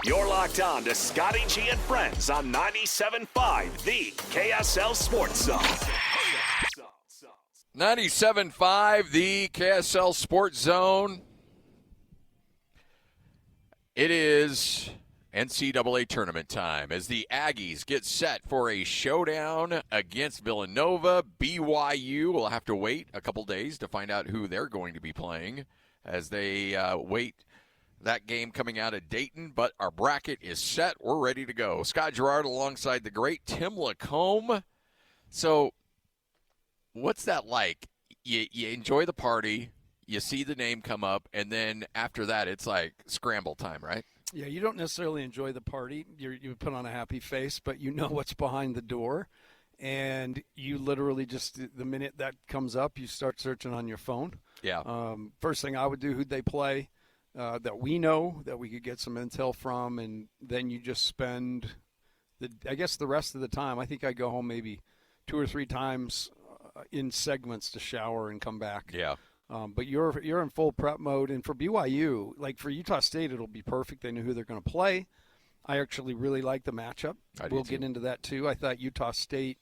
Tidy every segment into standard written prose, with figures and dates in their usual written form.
You're locked on to Scotty G and Friends on 97.5, the KSL Sports Zone. 97.5, the KSL Sports Zone. It is NCAA Tournament time as the Aggies get set for a showdown against Villanova. BYU will have to wait a couple days to find out who they're going to be playing as they wait that game coming out of Dayton. But our bracket is set. We're ready to go. Scott Gerard alongside the great Tim LaComb. So what's that like? You enjoy the party, you see the name come up, and then after that it's like scramble time, right? Yeah, you don't necessarily enjoy the party. You put on a happy face, but you know what's behind the door. And you literally just, the minute that comes up, you start searching on your phone. Yeah. First thing I would do, who'd they play that we know, that we could get some intel from, and then you just spend, the rest of the time. I think I go home maybe 2 or 3 times in segments to shower and come back. Yeah. But you're in full prep mode, and for BYU, like for Utah State, it'll be perfect. They know who they're going to play. I actually really like the matchup. We'll get into that too. I thought Utah State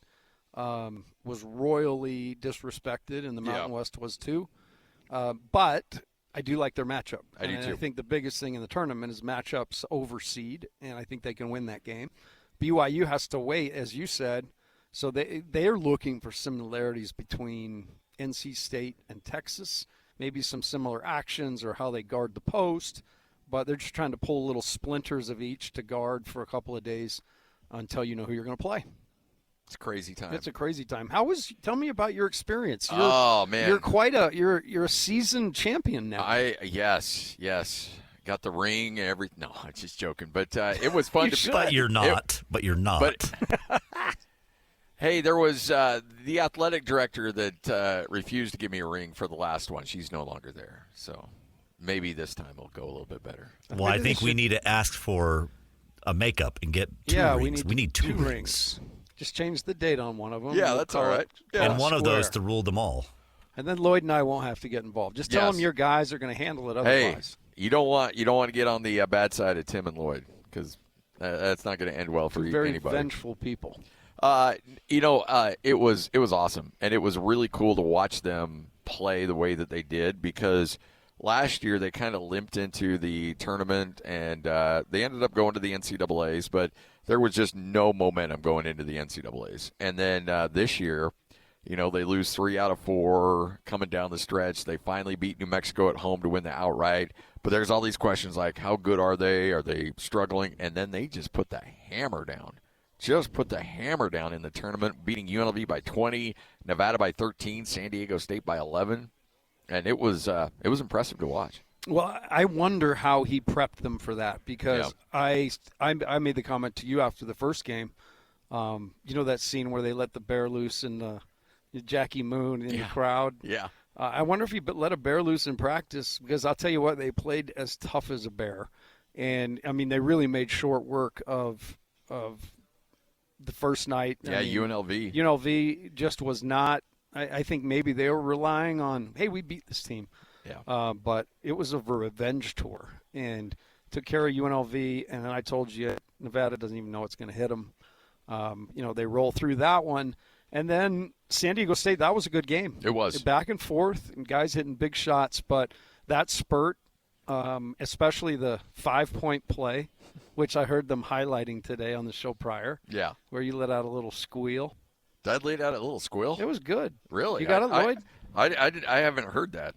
was royally disrespected, and the Mountain West was too. But I do like their matchup. I do too. I think the biggest thing in the tournament is matchups over seed, and I think they can win that game. BYU has to wait, as you said, so they are looking for similarities between NC State and Texas, maybe some similar actions or how they guard the post, but they're just trying to pull little splinters of each to guard for a couple of days until you know who you're going to play. It's a crazy time. It's a crazy time. Tell me about your experience. Man. You're a seasoned champion now. Yes. Got the ring and everything. No, I'm just joking. But it was fun to But you're not. But you're not. But hey, there was the athletic director that refused to give me a ring for the last one. She's no longer there. So maybe this time it'll go a little bit better. Well, I think we need to ask for a makeup and get 2 rings. We need two rings. Just change the date on one of them. Yeah, that's all right. Yeah. And one of those to rule them all. And then Lloyd and I won't have to get involved. Just tell them your guys are going to handle it otherwise. Hey, you don't want to get on the bad side of Tim and Lloyd because that's not going to end well for very anybody. Very vengeful people. It was awesome, and it was really cool to watch them play the way that they did because last year they kind of limped into the tournament and they ended up going to the NCAAs, but there was just no momentum going into the NCAAs. And then this year, they lose 3 out of 4 coming down the stretch. They finally beat New Mexico at home to win the outright. But there's all these questions like, how good are they? Are they struggling? And then they just put the hammer down. Just put the hammer down in the tournament, beating UNLV by 20, Nevada by 13, San Diego State by 11. And it was impressive to watch. Well, I wonder how he prepped them for that because I made the comment to you after the first game. That scene where they let the bear loose and Jackie Moon in the crowd? Yeah. I wonder if he let a bear loose in practice because I'll tell you what, they played as tough as a bear. And, they really made short work of the first night. Yeah, UNLV. UNLV just was not – I think maybe they were relying on, hey, we beat this team. Yeah. But it was a revenge tour and took care of UNLV. And then I told you Nevada doesn't even know it's going to hit them. They roll through that one. And then San Diego State, that was a good game. It was. Back and forth and guys hitting big shots. But that spurt, especially the 5-point play, which I heard them highlighting today on the show prior. Yeah. Where you let out a little squeal. Did I let out a little squeal? It was good. Really? You got it, Lloyd? I haven't heard that.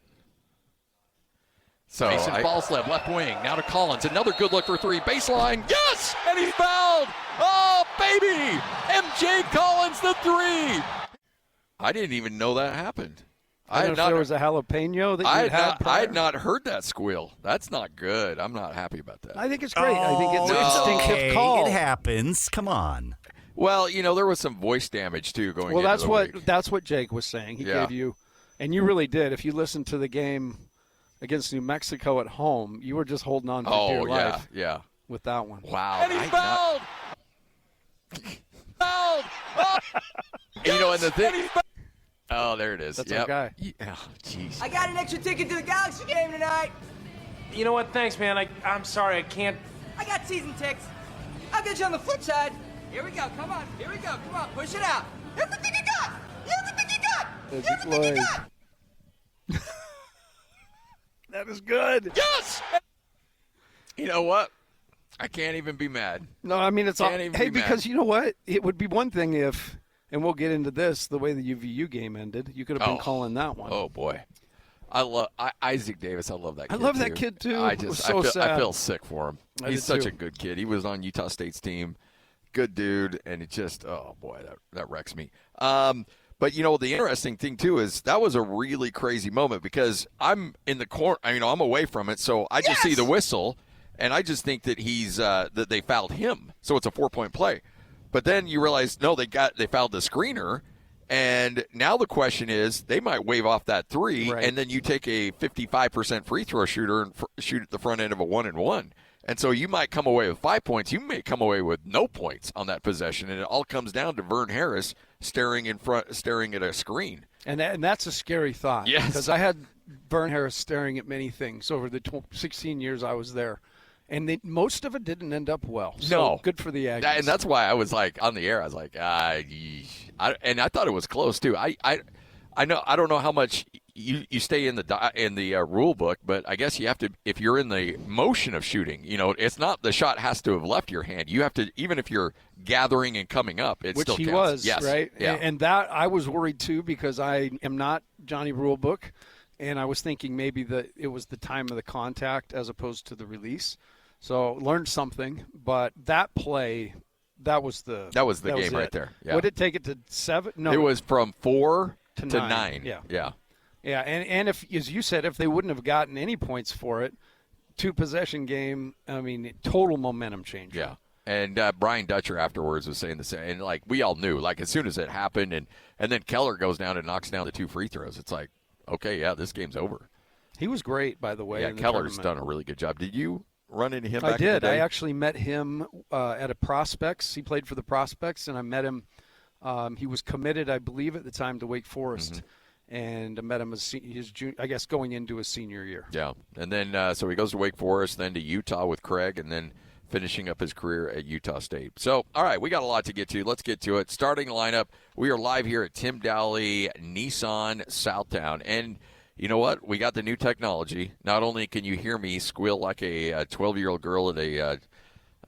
So Mason Falsleb, left wing. Now to Collins. Another good look for 3. Baseline. Yes! And he's fouled! Oh, baby! MJ Collins, the 3! I didn't even know that happened. I don't know if there was a jalapeno that you had. I had not heard that squeal. That's not good. I'm not happy about that. I think it's great. I think it's an instinctive call. It happens. Come on. Well, there was some voice damage too going. Well, into the week. That's what Jake was saying. He gave you, and you really did. If you listened to the game against New Mexico at home, you were just holding on for dear life. Yeah. With that one. Wow. And he fouled. Fouled. Oh. And the thing. Oh, there it is. That's our guy. Oh, jeez. I got an extra ticket to the Galaxy game tonight. You know what? Thanks, man. I'm sorry. I got season ticks. I'll get you on the flip side. Here we go. Come on. Here we go. Come on. Push it out. Everything you got. Everything you got. Everything you got. That is good. Yes! You know what? I can't even be mad. No, I mean, it's all. Hey, because you know what? It would be one thing if, and we'll get into this, the way the UVU game ended. You could have been calling that one. Oh, boy. I love Isaac Davis. I love that kid. I love that kid, too. I feel sick for him. He's such a good kid. He was on Utah State's team. Good dude. And it just, oh, boy, that wrecks me. But, you know, the interesting thing, too, is that was a really crazy moment because I'm in the corner. I'm away from it, so I just see the whistle, and I just think that that they fouled him. So it's a 4-point play. But then you realize, no, they fouled the screener, and now the question is they might wave off that three, and then you take a 55% free throw shooter and shoot at the front end of a 1-and-1. And so you might come away with 5 points. You may come away with no points on that possession, and it all comes down to Vern Harris staring at a screen. And that's a scary thought. Yes. Because I had Vern Harris staring at many things over the 16 years I was there. And most of it didn't end up well. So no. Good for the Aggies. And that's why I was like, on the air, I was like, and I thought it was close, too. I don't know how much you stay in the rule book, but I guess you have to, if you're in the motion of shooting, it's not the shot has to have left your hand. You have to, even if you're gathering and coming up, it still counts. Which he was, yes. Right? Yeah. And that I was worried too because I am not Johnny Rulebook, and I was thinking maybe that it was the time of the contact as opposed to the release. So learned something, but that play, that was the game right there. Yeah. Would it take it to 7? No, it was from 4 to 9. Yeah. Yeah, and if, as you said, if they wouldn't have gotten any points for it, 2-possession game, I mean, total momentum change. Yeah, and Brian Dutcher afterwards was saying the same, and like we all knew, like as soon as it happened, and then Keller goes down and knocks down the 2 free throws. It's like, okay, yeah, this game's over. He was great, by the way. Yeah, Keller's done a really good job. Did you run into him? I did. In the day? I actually met him at a Prospects. He played for the Prospects, and I met him. He was committed, I believe, at the time to Wake Forest. Mm-hmm. And I met him going into his senior year. Yeah, and then so he goes to Wake Forest, then to Utah with Craig, and then finishing up his career at Utah State. So, all right, we got a lot to get to. Let's get to it. Starting lineup, we are live here at Tim Dowley Nissan Southtown. And you know what? We got the new technology. Not only can you hear me squeal like a 12-year-old girl at a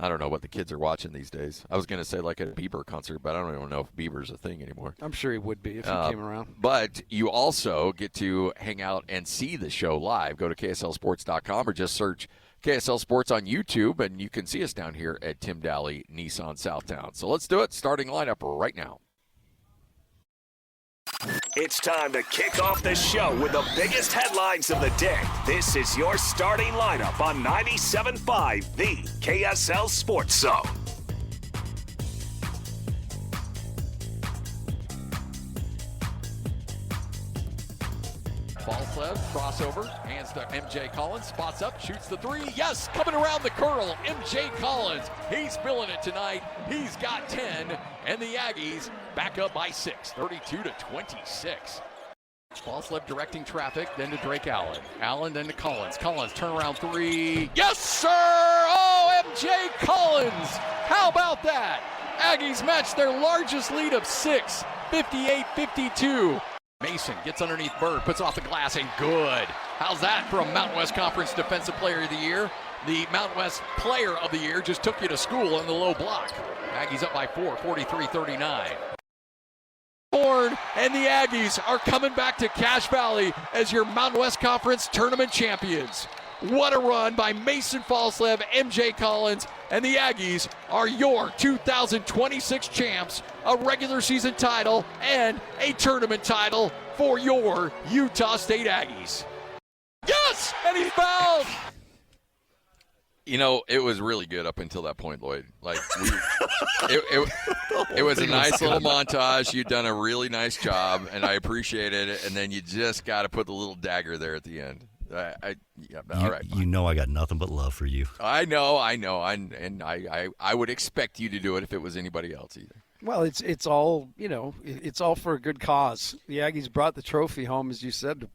I don't know what the kids are watching these days. I was going to say like at a Bieber concert, but I don't even know if Bieber's a thing anymore. I'm sure he would be if he came around. But you also get to hang out and see the show live. Go to KSLSports.com or just search KSL Sports on YouTube, and you can see us down here at Tim Dowley Nissan Southtown. So let's do it. Starting lineup right now. It's time to kick off the show with the biggest headlines of the day. This is your starting lineup on 97.5, the KSL Sports Zone. Falslev, crossover, hands to MJ Collins, spots up, shoots the 3. Yes, coming around the curl, MJ Collins. He's spilling it tonight. He's got 10, and the Aggies back up by 6, 32-26. Falslev directing traffic, then to Drake Allen. Allen, then to Collins. Collins, turnaround 3. Yes, sir! Oh, MJ Collins! How about that? Aggies match their largest lead of 6, 58-52. Mason gets underneath Bird, puts off the glass, and good. How's that for a Mountain West Conference Defensive Player of the Year? The Mountain West Player of the Year just took you to school in the low block. Aggies up by 4, 43-39. Horn and the Aggies are coming back to Cache Valley as your Mountain West Conference Tournament champions. What a run by Mason Falslev, MJ Collins, and the Aggies are your 2026 champs, a regular season title and a tournament title for your Utah State Aggies. Yes, and he fouled. You know, it was really good up until that point, Lloyd. Like, it was a nice little montage. You'd done a really nice job, and I appreciated it. And then you just got to put the little dagger there at the end. All right. You know I got nothing but love for you. I know. And I would expect you to do it if it was anybody else either. Well, it's all, it's all for a good cause. The Aggies brought the trophy home, as you said, to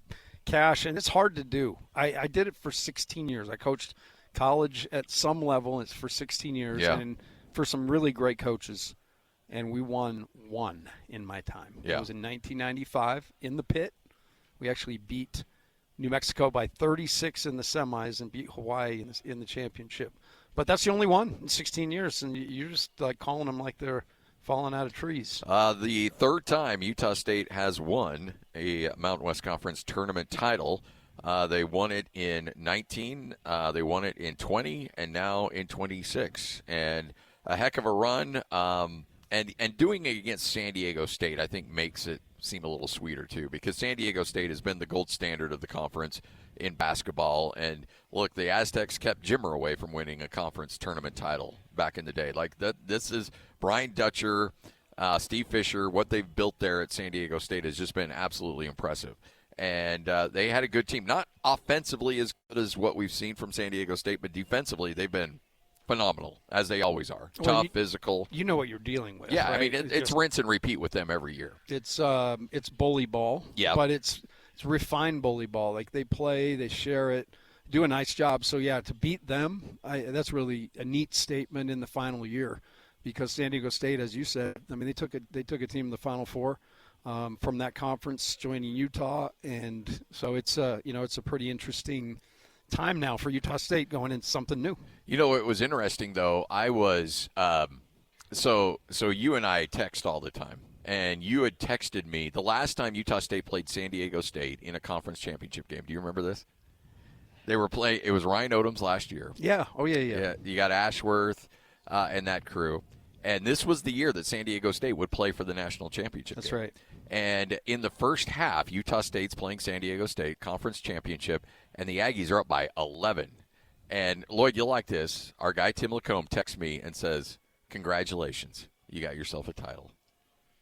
Cache, and it's hard to do. I did it for 16 years. I coached college at some level. It's for 16 years and for some really great coaches. And we won one in my time. Yeah. It was in 1995 in the pit. We actually beat New Mexico by 36 in the semis and beat Hawaii in the championship. But that's the only one in 16 years, and you're just like calling them like they're falling out of trees. The third time Utah State has won a Mountain West Conference tournament title. They won it in 19, they won it in 20, and now in 26. And a heck of a run. And doing it against San Diego State, I think, makes it seem a little sweeter, too, because San Diego State has been the gold standard of the conference in basketball. And, look, the Aztecs kept Jimmer away from winning a conference tournament title back in the day. Like, this is Brian Dutcher, Steve Fisher, what they've built there at San Diego State has just been absolutely impressive. And they had a good team. Not offensively as good as what we've seen from San Diego State, but defensively they've been phenomenal, as they always are. Tough, physical. You know what you're dealing with. Yeah, right? I mean, it's rinse and repeat with them every year. It's bully ball. Yeah. But it's refined bully ball. Like, they play, they share it, do a nice job. So, yeah, to beat them, that's really a neat statement in the final year, because San Diego State, as you said, I mean, they took a team in the Final Four from that conference, joining Utah. And so it's a pretty interesting time now for Utah State going into something new. You know, it was interesting, though. I was so you and I text all the time, and you had texted me the last time Utah State played San Diego State in a conference championship game. Do you remember this? They were playing. It was Ryan Odom's last year. Yeah. Oh, yeah. You got Ashworth and that crew. And this was the year that San Diego State would play for the national championship. That's game. right. And in the first half, Utah State's playing San Diego State, conference championship, and the Aggies are up by 11. And, Lloyd, you'll like this. Our guy Tim LaComb texts me and says, "Congratulations, you got yourself a title."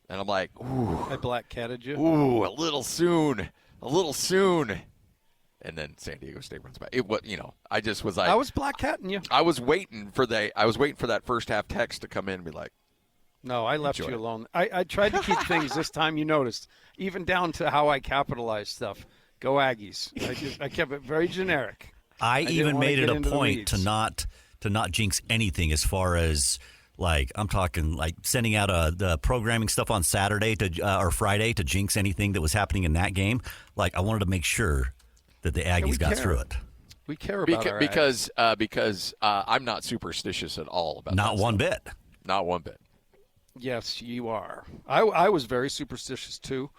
And I'm like, ooh. I black catted you. Ooh, a little soon. And then San Diego State runs back. I just was like, I was black catting you. I was waiting for that first half text to come in and be like, no, I left you alone. I tried to keep things this time, you noticed, even down to how I capitalized stuff. Go Aggies. I kept it very generic. I even made it a point to not jinx anything as far as, like, I'm talking like sending out the programming stuff on Saturday or Friday to jinx anything that was happening in that game. Like, I wanted to make sure that the Aggies got through it. We care about our because I'm not superstitious at all about not one bit. Not one bit. Yes, you are. I was very superstitious too.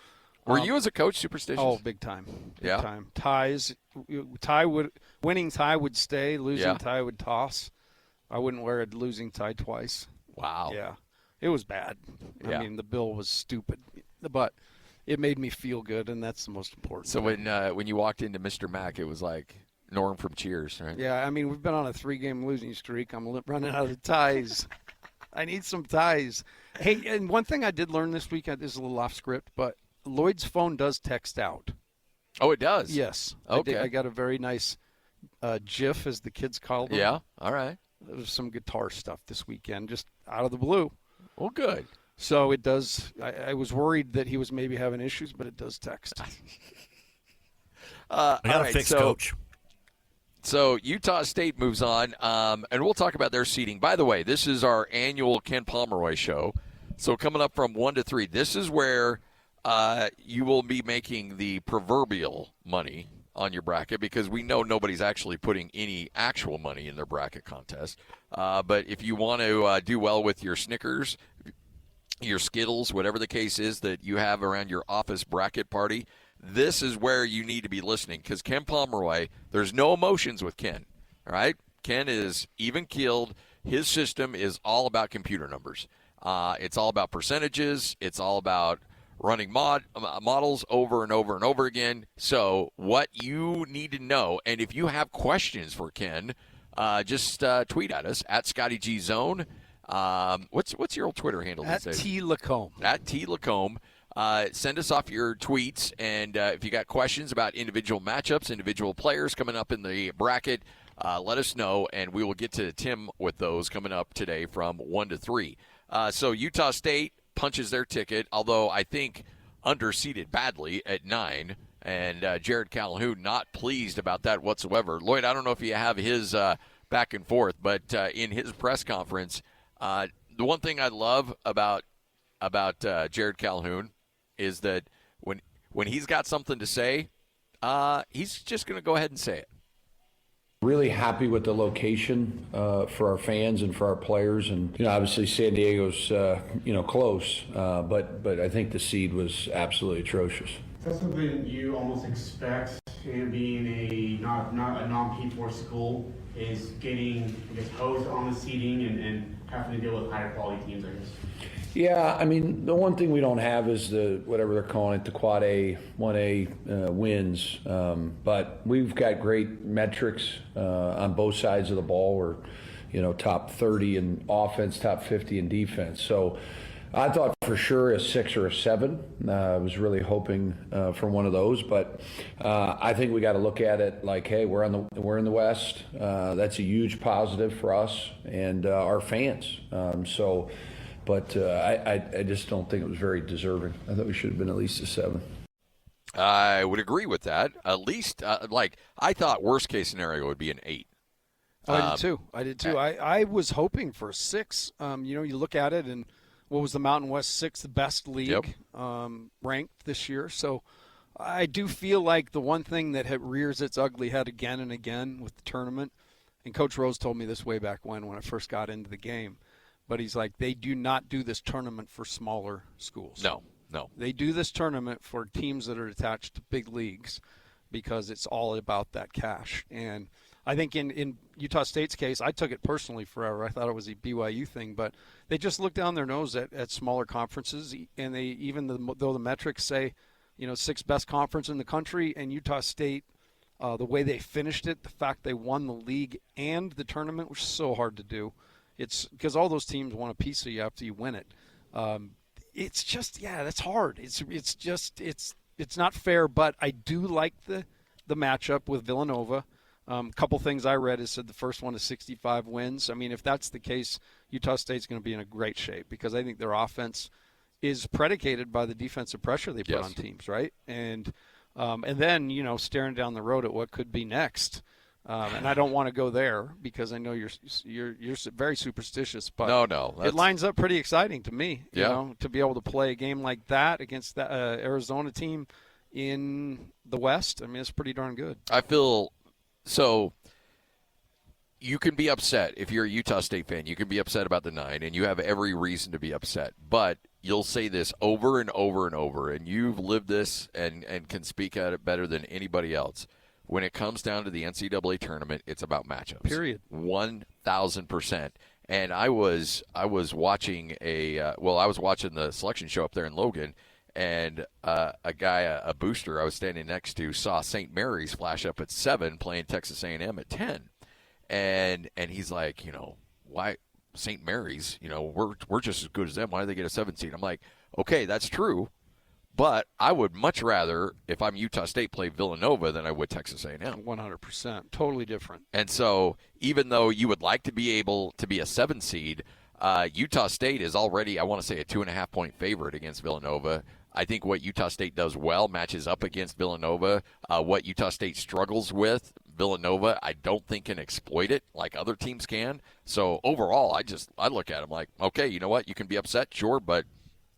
Were you as a coach superstitious? Oh, big time. Big time. Ties. Winning tie would stay. Losing tie would toss. I wouldn't wear a losing tie twice. Wow. Yeah. It was bad. Yeah. I mean, the bill was stupid, but it made me feel good, and that's the most important. So when you walked into Mr. Mack, it was like Norm from Cheers, right? Yeah, I mean, we've been on a 3-game losing streak. I'm running out of ties. I need some ties. Hey, and one thing I did learn this weekend, this is a little off script, but Lloyd's phone does text out. Oh, it does? Yes. Okay. I got a very nice GIF, as the kids call them. Yeah, all right. There was some guitar stuff this weekend, just out of the blue. Well, good. So it does. I was worried that he was maybe having issues, but it does text. I got to fix, Coach. So Utah State moves on, and we'll talk about their seeding. By the way, this is our annual Ken Pomeroy show. So coming up from 1 to 3, this is where you will be making the proverbial money on your bracket, because we know nobody's actually putting any actual money in their bracket contest. But if you want to do well with your Snickers, your Skittles, whatever the case is that you have around your office bracket party, this is where you need to be listening, because Ken Pomeroy, there's no emotions with Ken, all right? Ken is even-keeled. His system is all about computer numbers. It's all about percentages. It's all about running models over and over and over again. So what you need to know, and if you have questions for Ken, just tweet at us at Scotty G Zone. What's your old Twitter handle? At T LaComb. At T LaComb. Send us off your tweets, and if you got questions about individual matchups, individual players coming up in the bracket, let us know, and we will get to Tim with those coming up today from 1 to 3. So Utah State punches their ticket, although I think underseeded badly at 9, and Jared Calhoun not pleased about that whatsoever. Lloyd, I don't know if you have his back and forth. But in his press conference, the one thing I love about Jared Calhoun is that when he's got something to say, he's just going to go ahead and say it. Really happy with the location for our fans and for our players, and obviously San Diego's close, but I think the seed was absolutely atrocious. Is that something you almost expect in being a not a non-P4 school, is getting hosed on the seeding and having to deal with higher quality teams, I guess? Yeah, I mean, the one thing we don't have is the, whatever they're calling it, the quad A, 1A wins. But we've got great metrics on both sides of the ball. We're, top 30 in offense, top 50 in defense. So I thought for sure a 6 or a 7. I was really hoping for one of those. But I think we got to look at it like, hey, we're in the West. That's a huge positive for us and our fans. But I just don't think it was very deserving. I thought we should have been at least a 7. I would agree with that. At least, I thought worst case scenario would be an 8. I did too. I was hoping for a 6. You look at it, and what was the Mountain West 6th best league ranked this year? So I do feel like the one thing that rears its ugly head again and again with the tournament, and Coach Rose told me this way back when I first got into the game, but he's like, they do not do this tournament for smaller schools. No. They do this tournament for teams that are attached to big leagues because it's all about that cash. And I think in Utah State's case, I took it personally forever. I thought it was a BYU thing, but they just look down their nose at smaller conferences, and they though the metrics say, 6th best conference in the country, and Utah State, the way they finished it, the fact they won the league and the tournament was so hard to do. It's because all those teams want a piece of you after you win it. It's just, that's hard. It's not fair, but I do like the matchup with Villanova. Couple things I read is said the first one is 65 wins. I mean, if that's the case, Utah State's going to be in a great shape because I think their offense is predicated by the defensive pressure they put on teams, right? And then, staring down the road at what could be next. And I don't want to go there because I know you're very superstitious, but no, it lines up pretty exciting to me. Yeah. To be able to play a game like that against that Arizona team in the West. I mean, it's pretty darn good. I feel so. You can be upset if you're a Utah State fan. You can be upset about the 9, and you have every reason to be upset. But you'll say this over and over and over, and you've lived this and can speak at it better than anybody else. When it comes down to the NCAA tournament, it's about matchups. Period. 1,000%. And I was watching I was watching the selection show up there in Logan, and a guy, a booster I was standing next to, saw St. Mary's flash up at 7 playing Texas A&M at 10. And he's like, why St. Mary's? We're just as good as them. Why do they get a 7 seed? I'm like, okay, that's true. But I would much rather, if I'm Utah State, play Villanova than I would Texas A&M. 100%. Totally different. And so even though you would like to be able to be a 7 seed, Utah State is already, I want to say, a 2.5-point favorite against Villanova. I think what Utah State does well matches up against Villanova. What Utah State struggles with, Villanova, I don't think can exploit it like other teams can. So overall, I look at them like, okay, you know what? You can be upset, sure, but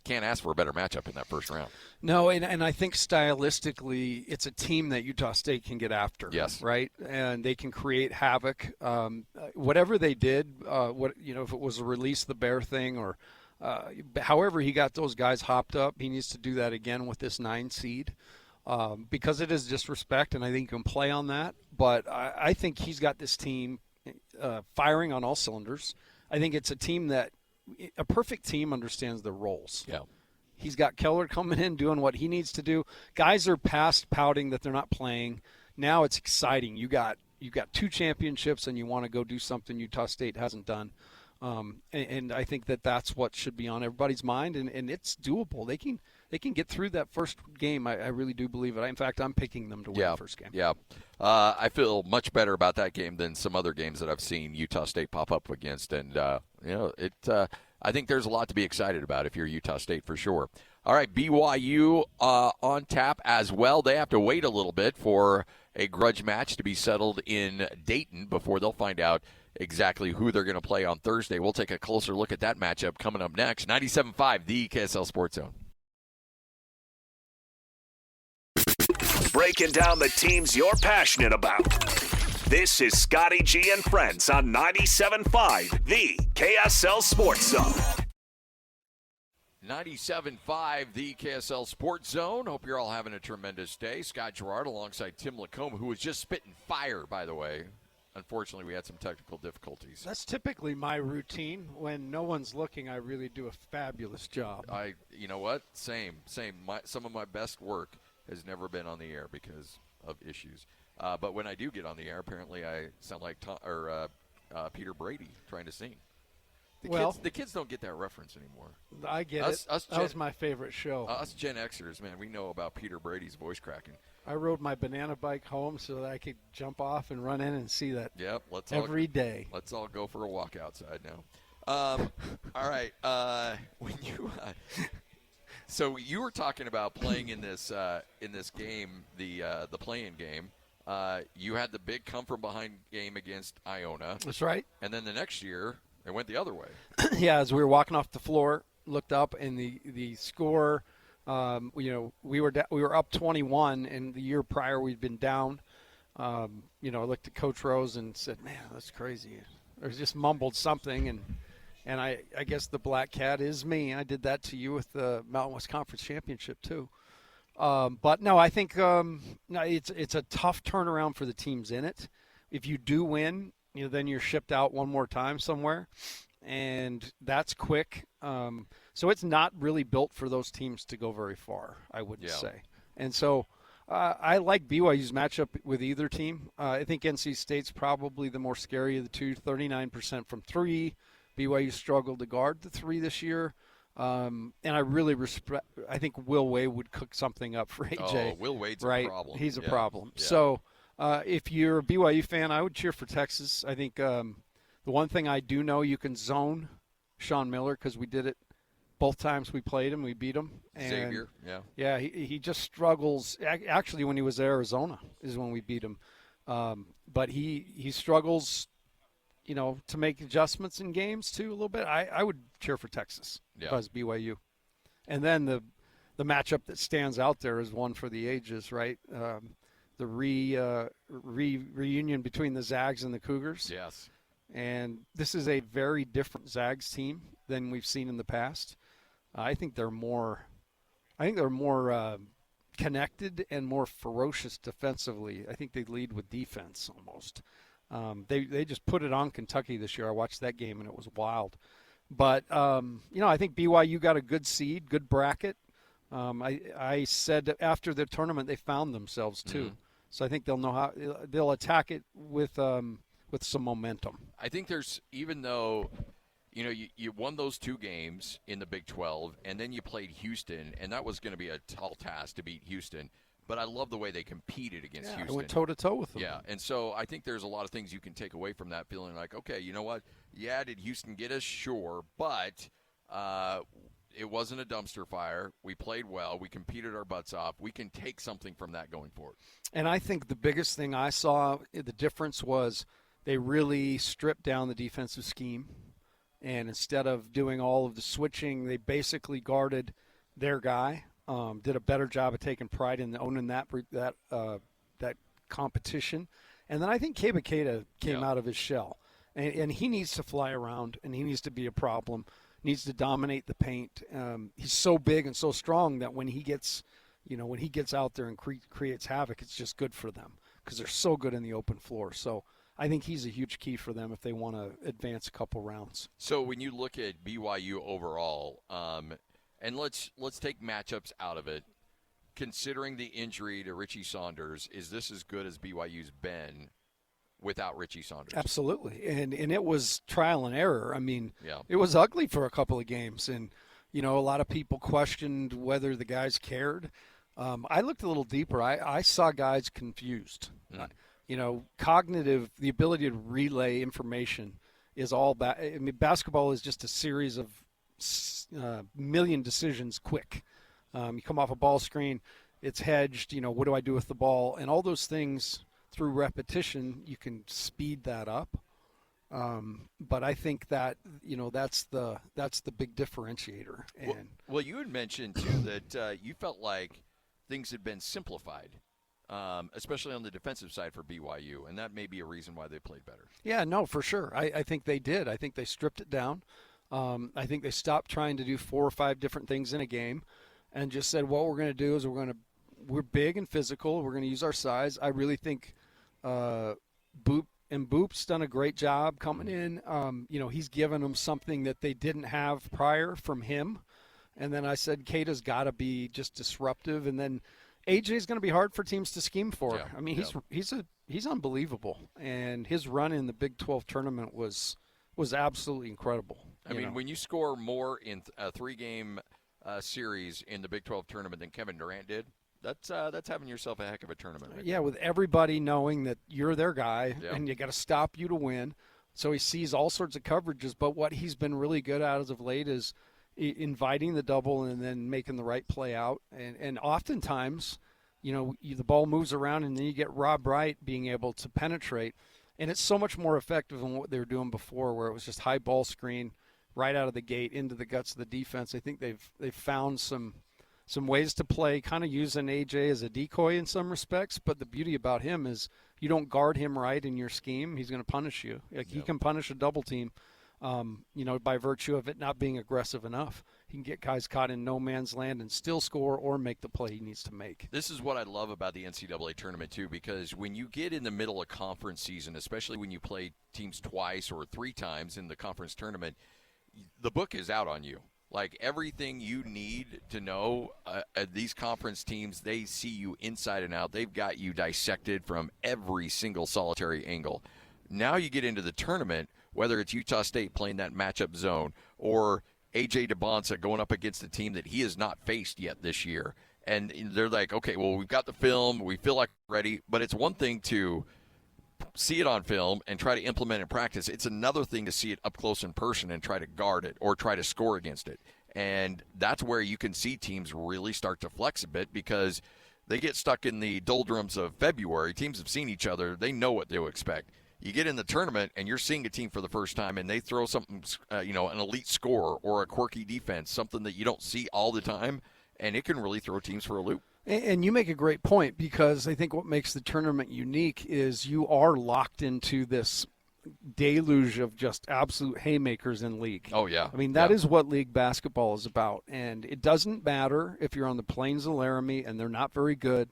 can't ask for a better matchup in that first round. No, and I think stylistically, it's a team that Utah State can get after. Yes. Right? And they can create havoc. Whatever they did, if it was a release the bear thing or however he got those guys hopped up, he needs to do that again with this 9 seed because it is disrespect, and I think you can play on that. But I think he's got this team firing on all cylinders. I think it's a team that a perfect team understands their roles. Yeah. He's got Keller coming in doing what he needs to do. Guys are past pouting that they're not playing. Now it's exciting. You got 2 championships and you want to go do something Utah State hasn't done. And I think that's what should be on everybody's mind, and it's doable. They can get through that first game. I really do believe it. In fact, I'm picking them to win the first game. Yeah. I feel much better about that game than some other games that I've seen Utah State pop up against, and I think there's a lot to be excited about if you're Utah State for sure. All right, BYU on tap as well. They have to wait a little bit for a grudge match to be settled in Dayton before they'll find out exactly who they're going to play on Thursday. We'll take a closer look at that matchup coming up next. 97.5, the KSL Sports Zone. Breaking down the teams you're passionate about. This is Scotty G and Friends on 97.5, the KSL Sports Zone. 97.5, the KSL Sports Zone. Hope you're all having a tremendous day. Scott Gerard alongside Tim LaComb, who was just spitting fire, by the way. Unfortunately, we had some technical difficulties. That's typically my routine. When no one's looking, I really do a fabulous job. You know what? Same. Some of my best work has never been on the air because of issues. But when I do get on the air, apparently I sound like Peter Brady trying to sing. The kids don't get that reference anymore. I get it. That was my favorite show. Us Gen Xers, man, we know about Peter Brady's voice cracking. I rode my banana bike home so that I could jump off and run in and see that every day. Let's all go for a walk outside now. All right. So you were talking about playing in this game, the play-in game. You had the big come-from-behind game against Iona. That's right. And then the next year, it went the other way. Yeah, as we were walking off the floor, looked up, and the score, we were up 21, and the year prior we'd been down. I looked at Coach Rose and said, "Man, that's crazy." Or just mumbled something, and I guess the black cat is me. I did that to you with the Mountain West Conference Championship too. But no, I think it's a tough turnaround for the teams in it. If you do win, then you're shipped out one more time somewhere, and that's quick. So it's not really built for those teams to go very far, I wouldn't say. And so I like BYU's matchup with either team. I think NC State's probably the more scary of the two, 39% from three. BYU struggled to guard the three this year. And I really respect – I think Will Wade would cook something up for AJ. Oh, Will Wade's right? a problem. He's a problem. Yeah. So if you're a BYU fan, I would cheer for Texas. I think the one thing I do know, you can zone Sean Miller because we did it both times we played him. We beat him. And Xavier, yeah, he just struggles. Actually, when he was at Arizona is when we beat him. But he struggles – to make adjustments in games too a little bit. I would cheer for Texas if I was BYU. And then the matchup that stands out there is one for the ages, right? The reunion between the Zags and the Cougars. Yes. And this is a very different Zags team than we've seen in the past. I think they're more connected and more ferocious defensively. I think they lead with defense almost. They just put it on Kentucky this year. I watched that game, and it was wild. But, I think BYU got a good seed, good bracket. I said after the tournament they found themselves, too. Mm-hmm. So I think they'll know how – they'll attack it with some momentum. I think there's – even though, you won those two games in the Big 12, and then you played Houston, and that was going to be a tall task to beat Houston. But I love the way they competed against Houston. I went toe-to-toe with them. Yeah, and so I think there's a lot of things you can take away from that, feeling like, okay, you know what? Yeah, did Houston get us? Sure, but it wasn't a dumpster fire. We played well. We competed our butts off. We can take something from that going forward. And I think the biggest thing I saw, the difference was they really stripped down the defensive scheme. And instead of doing all of the switching, they basically guarded their guy. Did a better job of taking pride in owning that competition. And then I think Kebaketa came out of his shell. And he needs to fly around, and he needs to be a problem, needs to dominate the paint. He's so big and so strong that when he gets out there and creates havoc, it's just good for them because they're so good in the open floor. So I think he's a huge key for them if they want to advance a couple rounds. So when you look at BYU overall, and let's take matchups out of it. Considering the injury to Richie Saunders, is this as good as BYU's been without Richie Saunders? Absolutely, and it was trial and error. I mean, It was ugly for a couple of games, and a lot of people questioned whether the guys cared. I looked a little deeper. I saw guys confused. Cognitive, the ability to relay information is all basketball is just a series of million decisions quick. You come off a ball screen, it's hedged, what do I do with the ball? And all those things through repetition, you can speed that up. But I think that, that's the big differentiator. And well, you had mentioned too that you felt like things had been simplified, especially on the defensive side for BYU, and that may be a reason why they played better. Yeah, no, for sure. I think they did. I think they stripped it down. I think they stopped trying to do 4 or 5 different things in a game and just said, what we're going to do is we're big and physical. We're going to use our size. I really think Boop's done a great job coming in. He's given them something that they didn't have prior from him. And then I said, Keita's got to be just disruptive. And then AJ's going to be hard for teams to scheme for. Yeah, I mean, he's unbelievable. And his run in the Big 12 tournament was absolutely incredible. I mean, when you score more in a 3-game series in the Big 12 tournament than Kevin Durant did, that's having yourself a heck of a tournament. Right with everybody knowing that you're their guy and you got to stop you to win. So he sees all sorts of coverages, but what he's been really good at as of late is inviting the double and then making the right play out. And oftentimes, the ball moves around and then you get Rob Wright being able to penetrate. And it's so much more effective than what they were doing before, where it was just high ball screen right out of the gate into the guts of the defense. I think they've found some ways to play, kind of using AJ as a decoy in some respects. But the beauty about him is you don't guard him right in your scheme, he's going to punish you. He can punish a double team, by virtue of it not being aggressive enough. He can get guys caught in no man's land and still score or make the play he needs to make. This is what I love about the NCAA tournament, too, because when you get in the middle of conference season, especially when you play teams twice or 3 times in the conference tournament, the book is out on you. Like, everything you need to know, these conference teams, they see you inside and out. They've got you dissected from every single solitary angle. Now you get into the tournament, whether it's Utah State playing that matchup zone or A.J. DeBonsa going up against a team that he has not faced yet this year. And they're like, okay, well, we've got the film. We feel like we're ready. But it's one thing to see it on film and try to implement it in practice. It's another thing to see it up close in person and try to guard it or try to score against it. And that's where you can see teams really start to flex a bit because they get stuck in the doldrums of February. Teams have seen each other. They know what they'll expect. You get in the tournament and you're seeing a team for the first time and they throw something, an elite score or a quirky defense, something that you don't see all the time, and it can really throw teams for a loop. And you make a great point, because I think what makes the tournament unique is you are locked into this deluge of just absolute haymakers in league. Oh, yeah. I mean, that is what league basketball is about. And it doesn't matter if you're on the plains of Laramie and they're not very good.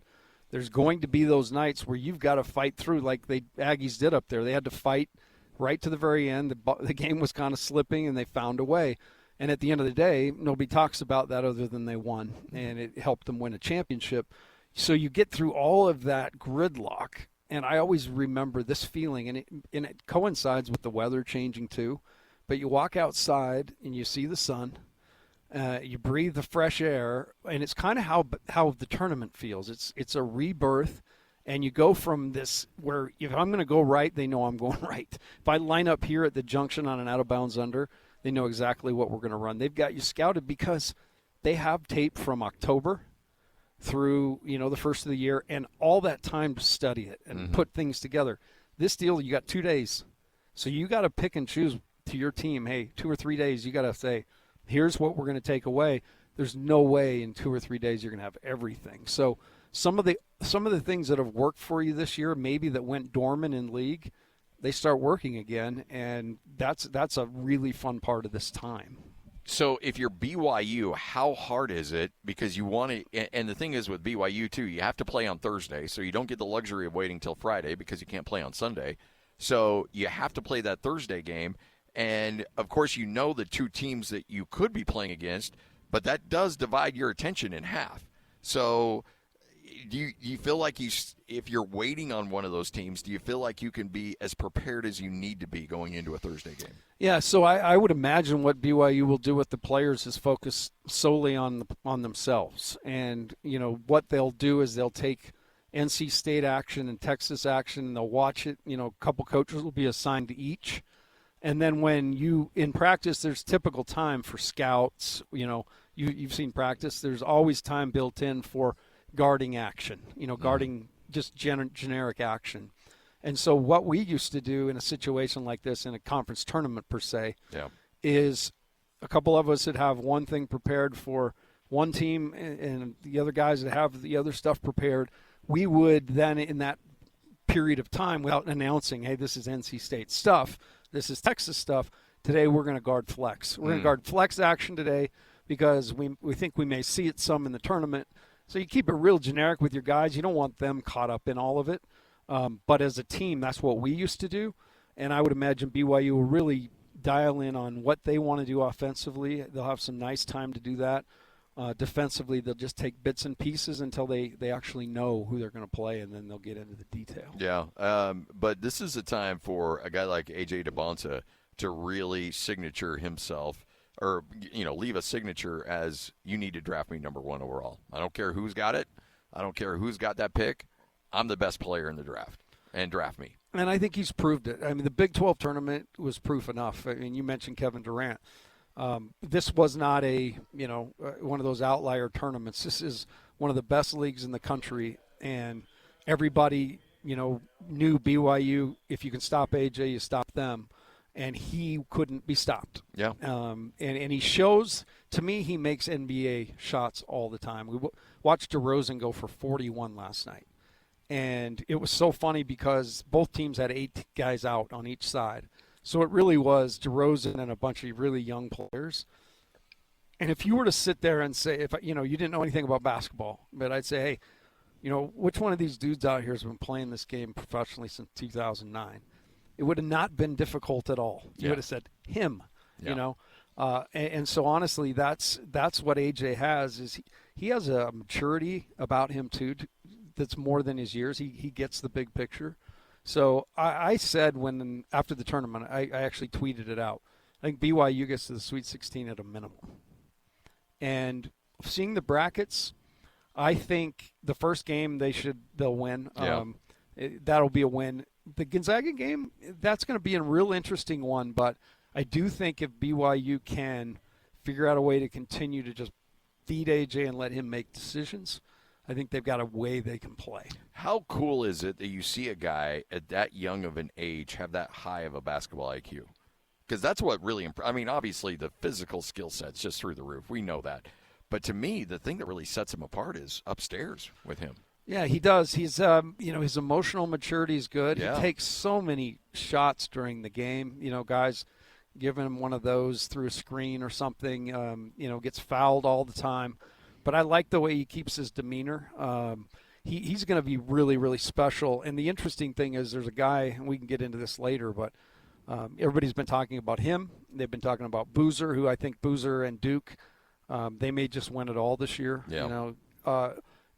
There's going to be those nights where you've got to fight through, like the Aggies did up there. They had to fight right to the very end. The game was kind of slipping, and they found a way. And at the end of the day, nobody talks about that other than they won, and it helped them win a championship. So you get through all of that gridlock, and I always remember this feeling, and it coincides with the weather changing too. But you walk outside, and you see the sun. You breathe the fresh air, and it's kind of how the tournament feels. It's a rebirth, and you go from this where if I'm going to go right, they know I'm going right. If I line up here at the junction on an out-of-bounds under, they know exactly what we're going to run. They've got you scouted because they have tape from October through the first of the year and all that time to study it and put things together. This deal, you got 2 days. So you got to pick and choose to your team. Hey, 2 or 3 days, you got to say, here's what we're going to take away. There's no way in 2 or 3 days you're going to have everything. So some of the things that have worked for you this year, maybe that went dormant in league, they start working again, and that's a really fun part of this time. So if you're BYU, how hard is it? Because you want to, and the thing is with BYU too, you have to play on Thursday, so you don't get the luxury of waiting till Friday because you can't play on Sunday. So you have to play that Thursday game. And, of course, the 2 teams that you could be playing against, but that does divide your attention in half. So do you feel like if you're waiting on one of those teams, do you feel like you can be as prepared as you need to be going into a Thursday game? Yeah, so I would imagine what BYU will do with the players is focus solely on themselves. And, what they'll do is they'll take NC State action and Texas action, and they'll watch it. A couple coaches will be assigned to each. And then when in practice, there's typical time for scouts. You've seen practice. There's always time built in for guarding action, guarding just generic action. And so what we used to do in a situation like this, in a conference tournament per se, is a couple of us would have one thing prepared for one team and the other guys that have the other stuff prepared. We would then, in that period of time, without announcing, hey, this is NC State stuff, this is Texas stuff, today we're going to guard flex. We're going to guard flex action today because we think we may see it some in the tournament. So you keep it real generic with your guys. You don't want them caught up in all of it. But as a team, that's what we used to do. And I would imagine BYU will really dial in on what they want to do offensively. They'll have some nice time to do that. Defensively, they'll just take bits and pieces until they actually know who they're going to play, and then they'll get into the detail. Yeah, but this is a time for a guy like A.J. DeBonta to really signature himself, or leave a signature as, you need to draft me number 1 overall. I don't care who's got it. I don't care who's got that pick. I'm the best player in the draft, and draft me. And I think he's proved it. I mean, the Big 12 tournament was proof enough. I mean, you mentioned Kevin Durant. This was not one of those outlier tournaments. This is one of the best leagues in the country, and everybody, knew BYU. If you can stop AJ, you stop them, and he couldn't be stopped. Yeah. And he shows, to me, he makes NBA shots all the time. We watched DeRozan go for 41 last night, and it was so funny because both teams had 8 guys out on each side. So it really was DeRozan and a bunch of really young players. And if you were to sit there and say, if you didn't know anything about basketball, but I'd say, hey, which one of these dudes out here has been playing this game professionally since 2009? It would have not been difficult at all. You would have said him, and so honestly, that's what AJ has, is he has a maturity about him too that's more than his years. He gets the big picture. So I said after the tournament, I actually tweeted it out. I think BYU gets to the Sweet 16 at a minimum. And seeing the brackets, I think the first game they'll win. Yeah. That'll be a win. The Gonzaga game, that's going to be a real interesting one. But I do think if BYU can figure out a way to continue to just feed AJ and let him make decisions, I think they've got a way they can play. How cool is it that you see a guy at that young of an age have that high of a basketball IQ? Because that's what really obviously the physical skill set's just through the roof. We know that. But to me, the thing that really sets him apart is upstairs with him. Yeah, he does. He's, his emotional maturity is good. Yeah. He takes so many shots during the game. Guys giving him one of those through a screen or something, gets fouled all the time. But I like the way he keeps his demeanor. He's going to be really, really special. And the interesting thing is there's a guy, and we can get into this later, but everybody's been talking about him. They've been talking about Boozer, who I think Boozer and Duke, they may just win it all this year. Yeah.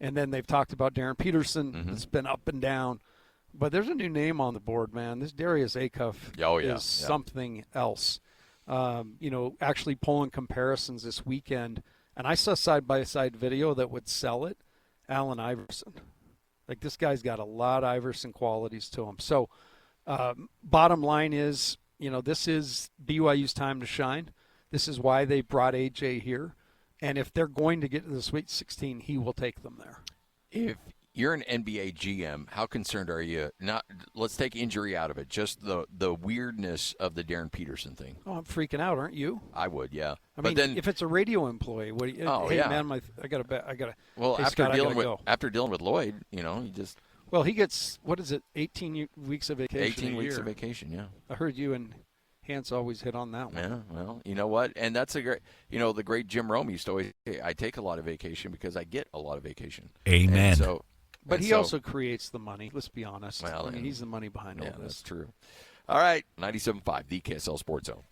And then they've talked about Darren Peterson. Mm-hmm. It's been up and down. But there's a new name on the board, man. This Darius Acuff is something else. Actually pulling comparisons this weekend. And I saw side-by-side video that would sell it. Allen Iverson. Like, this guy's got a lot of Iverson qualities to him. So, bottom line is, this is BYU's time to shine. This is why they brought AJ here. And if they're going to get to the Sweet 16, he will take them there. If you're an NBA GM, how concerned are you? Let's take injury out of it. Just the weirdness of the Darren Peterson thing. Oh, I'm freaking out, aren't you? I would, yeah. But then, if it's a radio employee, what do you? Oh, hey, yeah. man, I got to. Well, hey, after Scott, dealing with Lloyd, you just. Well, he gets 18 weeks of vacation. 18 weeks of vacation, yeah. I heard you and Hans always hit on that one. Yeah, well, you know what? And that's a great, the great Jim Rome used to always say, I take a lot of vacation because I get a lot of vacation. Amen. But he also creates the money, let's be honest. Well, he's the money behind all this. That's true. All right, 97.5, the KSL Sports Zone.